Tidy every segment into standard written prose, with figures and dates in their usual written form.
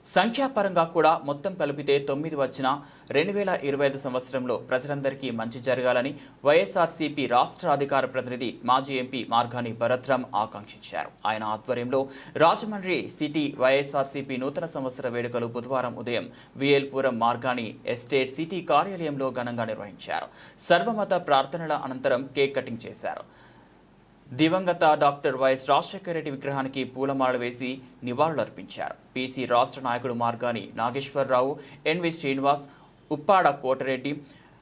సంఖ్యాపరంగా కూడా మొత్తం కలిపితే 9 వచ్చిన 2025 సంవత్సరంలో ప్రజలందరికీ మంచి జరగాలని వైఎస్ఆర్సీపీ రాష్ట్ర అధికార ప్రతినిధి మాజీ ఎంపీ మార్గాని భరత్రామ్ ఆకాంక్షించారు. ఆయన ఆధ్వర్యంలో రాజమండ్రి సిటీ వైఎస్ఆర్సీపీ నూతన సంవత్సర వేడుకలు బుధవారం ఉదయం విఎల్పురం మార్గాని ఎస్టేట్ సిటీ కార్యాలయంలో ఘనంగా నిర్వహించారు. సర్వమత ప్రార్థనల అనంతరం కేక్ కటింగ్ చేశారు. దివంగత డాక్టర్ వైఎస్ రాజశేఖర రెడ్డి విగ్రహానికి పూలమాలలు వేసి నివాళులర్పించారు. పీసీ రాష్ట్ర నాయకుడు మార్గాని నాగేశ్వరరావు, ఎన్వి శ్రీనివాస్, ఉప్పాడ కోటరెడ్డి,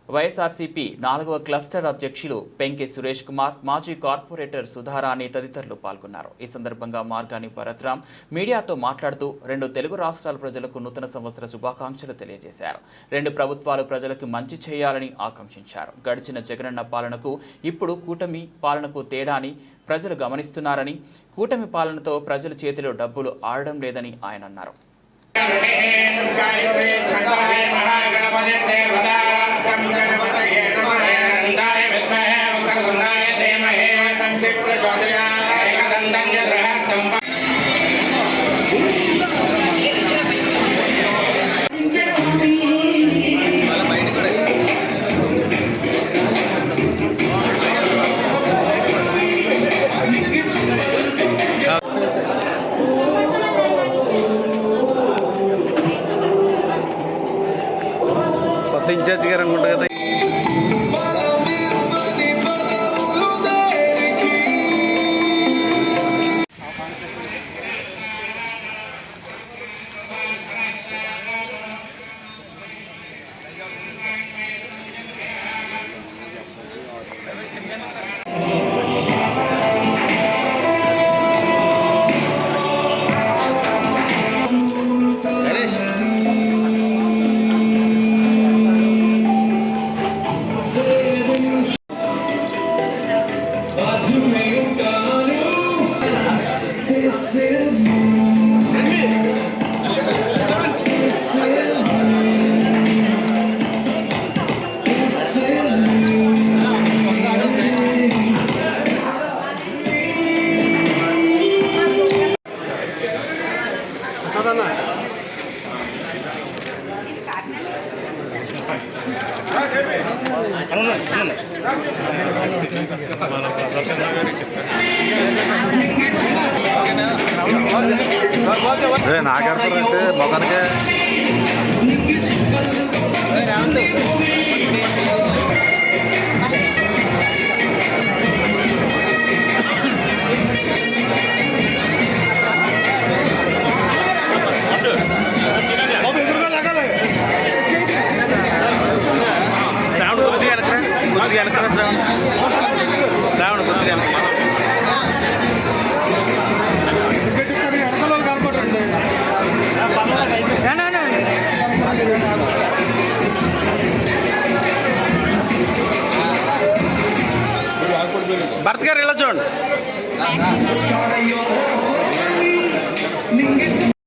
వైఎస్ఆర్సీపీ 4వ క్లస్టర్ అధ్యక్షులు పెంకె సురేష్ కుమార్, మాజీ కార్పొరేటర్ సుధారాణి తదితరులు పాల్గొన్నారు. ఈ సందర్భంగా మార్గాని భరత్రామ్ మీడియాతో మాట్లాడుతూ 2 తెలుగు రాష్ట్రాల ప్రజలకు నూతన సంవత్సర శుభాకాంక్షలు తెలియజేశారు. 2 ప్రభుత్వాలు ప్రజలకు మంచి చేయాలని ఆకాంక్షించారు. గడిచిన జగనన్న పాలనకు ఇప్పుడు కూటమి పాలనకు తేడాని ప్రజలు గమనిస్తున్నారని, కూటమి పాలనతో ప్రజల చేతిలో డబ్బులు ఆడడం లేదని ఆయన అన్నారు. ఇన్ఛార్జ్ గారు అనుకుంటా కదా. నాగేశ్వరంటే మొగనికే శ్రావణ కొద్దిగా శ్రావణ కొద్దిగా భర్త గారు ఇలా చూడండి.